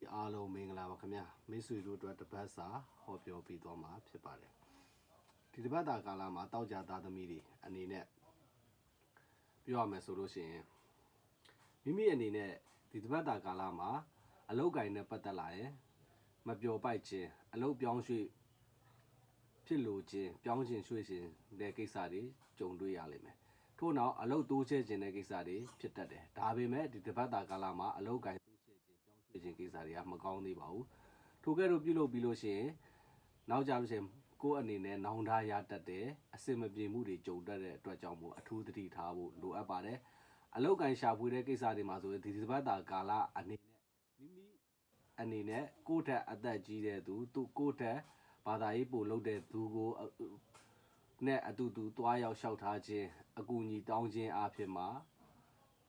အားလုံးမင်္ဂလာပါခင်ဗျာမိတ်ဆွေတို့အတွက်တပတ်စာဟောပြောပေးသွားမှာဖြစ်ပါတယ်ဒီတပတ်တာကာလမှာတောက်ကြသားသမီးတွေအနေနဲ့ပြောရမယ်ဆိုလို့ရှိရင်မိမိအနေနဲ့ဒီတပတ်တာကာလမှာအလုတ်ကင်နဲ့ပတ်သက်လာရင်မပျော်ပိုက်ခြင်းအလုတ်ပြောင်းရွှေ့ဖြစ်လို့ခြင်းပြောင်းခြင်းရွှေ့ခြင်းတဲ့ကိစ္စတွေကြုံတွေ့ရလိမ့်မယ်ထို့နောက်အလုတ်တိုးချဲ့ခြင်းတဲ့ကိစ္စတွေဖြစ်တတ်တယ်ဒါပေမဲ့ဒီတပတ်တာကာလမှာအလုတ်ကင်တိုးချဲ့ခြင်းပြောင်းရွှေ့ခြင်းကိစ္စတွေကမကောင်းသေးပါဘူးထိုကဲ့သို့ပြုလုပ်ပြီးလို့ရှိရင်နောက်ကြလို့ရှိရင်ကိုယ့်အနေနဲ့နောင်တရတတ်တဲ့အစင်မပြေမှုတွေကြုံတတ်တဲ့အတွက်ကြောင့်မို့အထူးသတိထားဖို့လိုအပ်ပါတယ်အလုတ်ကန်ရှာဖွေတဲ့ကိစ္စတွေမှာဆိုရင်ဒီတစ်ပတ်တာကာလအနေနဲ့မိမိအနေနဲ့ကိုယ့်ထက်အသက်ကြီးတဲ့သူကိုယ့်ထက်ဘာသာရေးပို့လုပ်တဲ့သူကိုနဲ့အတူတူတွားရောက်လျှောက်ထားခြင်းအကူအညီတောင်းခြင်းအဖြစ်မှာ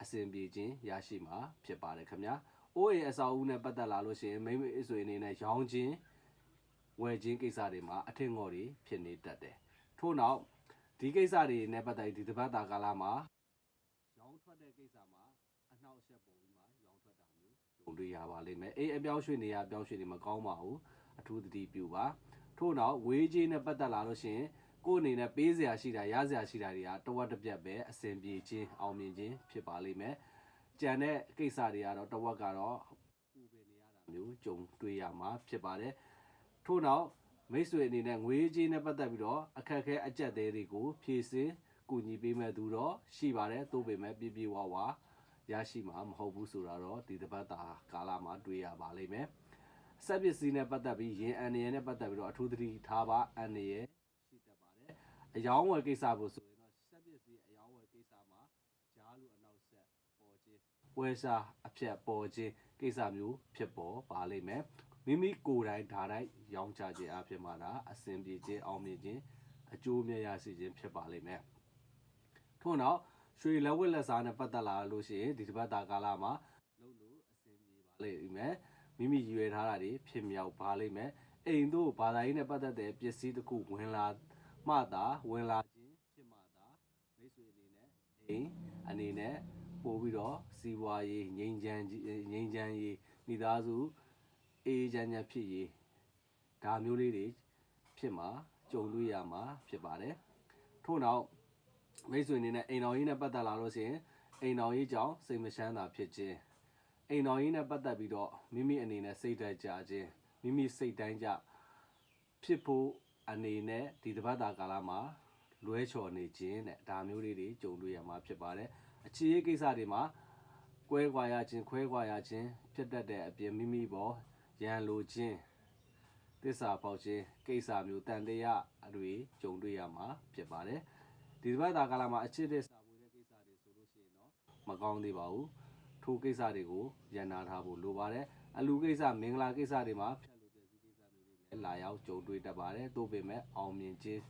အစဉ်ပြေခြင်းရရှိမှာဖြစ်ပါတယ်ခင်ဗျာအိုးအိမ်အဆောက်အဦနဲ့ပတ်သက်လာလို့ရှိရင်မိမိဆိုရင်အနေနဲ့ရောင်းခြင်းဝယ်ခြင်းကိစ္စတွေမှာအထင်ငေါ်တွေဖြစ်နေတတ်တယ်ထို့နောက်ဒီကိစ္စတွေနဲ့ပတ်သက်ဒီတပတ်တာကာလမှာရောင်းထွက်တဲ့ကိစ္စမှာအနှောက်အယှက်ပုံပြီးမှရောင်းထွက်တာမျိုးကြုံတွေ့ရပါလိမ့်မယ်အပြောင်းရွှေ့နေရအပြောင်းရွှေ့နေမကောင်းပါဘူးအထူးသတိပြုပါထို့နောက်ဝေးကြီးနဲ့ပတ်သက်လာလို့ရှိရင်ကိုယ်အနေနဲ့ပေးစရာရှိတာရစရာရှိတာတွေကတဝက်တစ်ပြက်ပဲအစဉ်ပြေခြင်းအောင်မြင်ခြင်းဖြစ်ပါလိမ့်မယ်ကြံတဲ့ကိစ္စတွေကတော့တဝက်ကတော့ပူပင်နေရတာမျိုးကြုံတွေ့ရမှာဖြစ်ပါတယ်ထို့နောက်မိတ်ဆွေအနေနဲ့ငွေကြေးနဲ့ပတ်သက်ပြီးတော့အခက်အခဲအကျက်သေးတွေကိုဖြည့်ဆင်းကူညီပေးမဲ့သူတော့ရှိပါတယ်သို့ပေမဲ့ပြပြဝဝရရှိမှာမဟုတ်ဘူးဆိုတာတော့ဒီတပတ်တာကာလမှာတွေ့ရပါလိမ့်မယ်စက်ပစ္စည်းနဲ့ပတ်သက်ပြီးရင်အန်ရယ်နဲ့ပတ်သက်ပြီးတော့အထူးသတိထားပါအန်ရယ်ရှိတတ်ပါတယ်အယောင်းဝယ်ကိစ္စကိုဆိုရင်တော့စက်ပစ္စည်းအယောင်းဝယ်ကိစ္စမှာဂျားလူအနောက်ဆက်ပေါ်ခြင်းဝယ်စာအဖြတ်ပေါ်ခြင်းကိစ္စမျိုးဖြစ်ပေါ်ပါလိမ့်မယ်မိမိကိုယ်တိုင်ဓာတ်တိုင်းရောင်းချခြင်းအဖြစ်မှာဒါအစဉ်ပြေခြင်းအောင်မြင်ခြင်းအကျိုးမြတ်ရရှိခြင်းဖြစ်ပါလိမ့်မယ်ထို့နောက်ရွှေလက်ဝက်လက်စားနဲ့ပတ်သက်လာလို့ရှိရင်ဒီတစ်ပတ်တာကာလမှာလုံးလို့အစဉ်ပြေပါလိမ့်မယ်မိမိရွယ်ထားတာတွေဖြစ်မြောက်ပါလိမ့်မယ်အိမ်တို့ဘာသာရေးနဲ့ပတ်သက်တဲ့ပစ္စည်းတစ်ခုဝင်လာမှသာဝင်လာခြင်းဖြစ်မှသာမိတ်ဆွေအနေနဲ့အိမ်အနေနဲ့ပို့ပြီးတော့စီးပွားရေးငြိမ်းချမ်းရေးမိသားစုအေးချမ်းဖြစ်ရေးဒါမျိုးလေးတွေဖြစ်မှာကြုံတွေ့ရမှာဖြစ်ပါတယ်ထို့နောက်မိတ်ဆွေအနေနဲ့အိမ်တော်ကြီးနဲ့ပတ်သက်လာလို့ရှိရင်အိမ်တော်ကြီးကြောင့်စိတ်မချမ်းသာဖြစ်ခြင်းအိမ်တော်ကြီးနဲ့ပတ်သက်ပြီးတော့မိမိအနေနဲ့စိတ်ဓာတ်ကြခြင်းမိမိစိတ်တိုင်းကြဖြစ်ဖို့အနေနဲ့ဒီတပတ်တာကာလမှာလွဲချော်နေခြင်းတဲ့ဒါမျိုးလေးတွေကြုံတွေ့ရမှာဖြစ်ပါတယ်အခြေရေးကိစ္စတွေမှာကွဲကွာရခြင်းခွဲကွာရခြင်းဖြစ်တတ်တဲ့အပြင်မိမိပေါ်ရန်လိုခြင်းသစ္စာပေါက်ခြင်းကိစ္စမျိုးတန်တရားအတွေကြုံတွေ့ရမှာဖြစ်ပါတယ်ဒီဘက်တာကာလမှာအချစ်တဲ့စာပွေတဲ့ကိစ္စတွေဆိုလို့ရှိရင်တော့မကောင်းသေးပါဘူးထိုကိစ္စတွေကိုရန်နာထားဖို့လိုပါတယ်အလူကိစ္စမင်္ဂလာကိစ္စတွေမှာဖြတ်လို့တဲ့ကိစ္စမျိုးတွေလည်းလာရောက်ကြုံတွေ့တတ်ပါတယ်သို့ပေမဲ့အောင်မြင်ခြင်း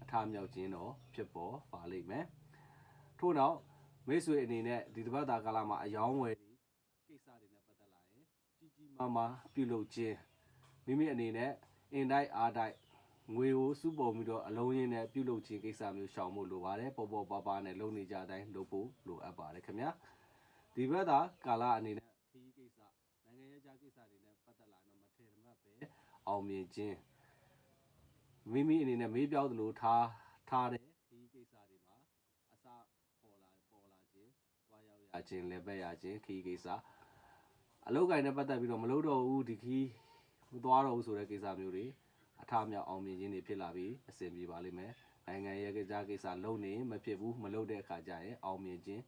အထမြောက်ခြင်းတော့ဖြစ်ပေါ်ပါလိမ့်မယ်ထို့နောက်မိတ်ဆွေအနေနဲ့ဒီတစ်ပတ်တာကာလမှာအယောင်းဝယ်ကိစ္စတွေနဲ့ပတ်သက်လာရင်ကြီးကြီးမားမားပြုလုပ်ခြင်းမိမိအနေနဲ့အင်တိုက်အားတိုက်ငွေကိုစုပုံပြီးတော့အလုံးရင်းနဲ့ပြုလုပ်ခြင်းကိစ္စမျိုးရှောင်ဖို့လိုပါတယ်ပေါ်ပေါ်ပါပါနဲ့လုပ်နေကြတိုင်းလုပ်ဖို့လိုအပ်ပါတယ်ခင်ဗျာဒီဘက်သာကာလအနေနဲ့ခရီးကိစ္စနိုင်ငံရေးကြားကိစ္စတွေနဲ့ပတ်သက်လာတော့မထင်မှတ်ပဲအောင်မြင်ခြင်းမိမိအနေနဲ့မေးပြောသလိုထားတဲ့ခရီးကိစ္စတွေမှာအစပေါ်လာခြင်းတွားရောက်ရခြင်းလည်းပဲရခြင်းခရီးကိစ္စအလုပ်ကိုင်နဲ့ပတ်သက်ပြီးတော့မလုပ်တော့ဘူးဒီခီးမသွားတော့ဘူးဆိုတဲ့ကိစ္စမျိုးတွေအထမြောက်အောင်မြင်ခြင်းတွေဖြစ်လာပြီးအဆင်ပြေပါလိမ့်မယ်နိုင်ငံရေးကိစ္စလုပ်နေမဖြစ်ဘူးမလုပ်တဲ့အခါကျရင်အောင်မြင်ခြင်း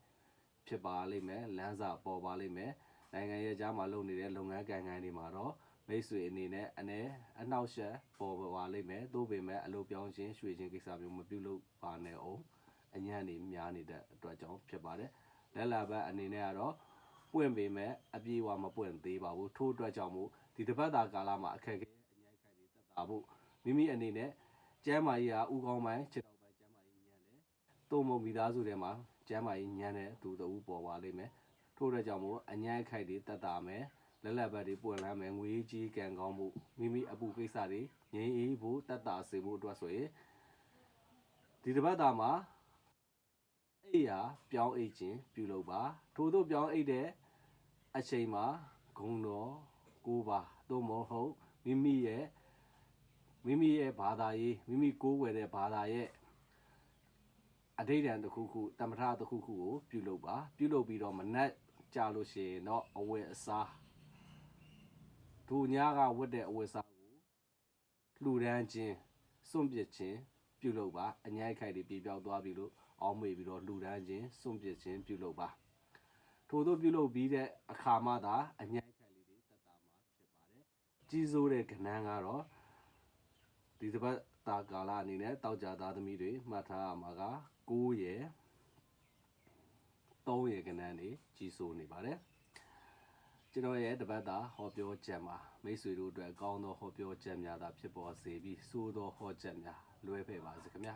ဖြစ်ပါလိမ့်မယ်လမ်းစာပေါ်ပါလိမ့်မယ်နိုင်ငံရေးကြားမှာလုပ်နေတဲ့လုပ်ငန်းကိုင်တွေမှာတော့မိတ်ဆွေအနေနဲ့အနှောက်အယှက်ပေါ်ပါလိမ့်မယ်သို့ပေမဲ့အလုပ်ပြောင်းခြင်းရွှေ့ခြင်းကိစ္စမျိုးမပြုလုပ်ပါနဲ့အောင်အညံ့နေများနေတဲ့အတွက်ကြောင့်ဖြစ်ပါတယ်လက်လာဘက်အနေနဲ့ကတော့ပွင့်ပေမဲ့အပြေအဝမပွင့်သေးပါဘူးထို့အတွက်ကြောင့်မို့ဒီတစ်ပတ်တာကာလမှာအခက်အခဲအညံ့ခိုင်တွေတက်တာဖို့မိမိအနေနဲ့ကျမ်းမာရေးဟာဥကောင်းပိုင်းခြေထောက်ပိုင်းကျမ်းမာရေးညံ့တယ်တုံမုံမိသားစုထဲမှာကျမ်းမာရေးညံ့တဲ့သူတူပေါ်ပါလိမ့်မယ်ထို့အတွက်ကြောင့်မို့အညံ့ခိုင်တွေတက်တာမယ်လက်လက်ဘက်တွေပွင့်လန်းမယ်ငွေကြီးကံကောင်းမှုမိမိအပူကိစ္စတွေငြိမ်းအေးဖို့တက်တာစေဖို့အတွက်ဆိုရင်ဒီတစ်ပတ်တာမှာအိယာပြောင်းအိတ်ခြင်းပြုလုပ်ပါထို့သောပြောင်းအိတ်တဲ့အချိန်မှာဂုံတော် ကိုးပါသို့မဟုတ်မိမိရဲ့ဘာသာရေးမိမိကိုးကွယ်တဲ့ဘာသာရဲ့အဋိဌာန်တစ်ခုခုတမထတစ်ခုခုကိုပြုလုပ်ပါပြုလုပ်ပြီးတော့မနက်ကြလို့ရှိရင်တော့အဝတ်အစားဒူညကဝတ်တဲ့အဝတ်အစားကိုလှူဒန်းခြင်းစွန့်ပစ်ခြင်းပြုလုပ်ပါအညိုက်ခိုက်တွေပြေပြောက်သွားပြီလို့အောင်းမေ့ပြီးတော့လှူဒန်းခြင်းစွန့်ပစ်ခြင်းပြုလုပ်ပါထို့သောပြုလုပ်ပြီးတဲ့အခါမှသာအညိုက်ခိုက်လေးတွေတက်တာမှာဖြစ်ပါတယ်ကြီးစိုးတဲ့ကဏ္ဍကတော့ဒီတစ်ပတ်တာကာလအနေနဲ့တောက်ကြသားသမီးတွေမှတ်ထားရမှာက9ရယ်3ရယ်ကဏ္ဍနေကြီးစိုးနေပါတယ်ကျွန်တော်ရဲ့တပတ်တာဟောပြောချက်မှာမိတ်ဆွေတို့အတွက်ကောင်းသောဟောပြောချက်များသာဖြစ်ပေါ်စေပြီးစိုးသောဟောချက်များလွဲဖယ်ပါစေခင်ဗျာ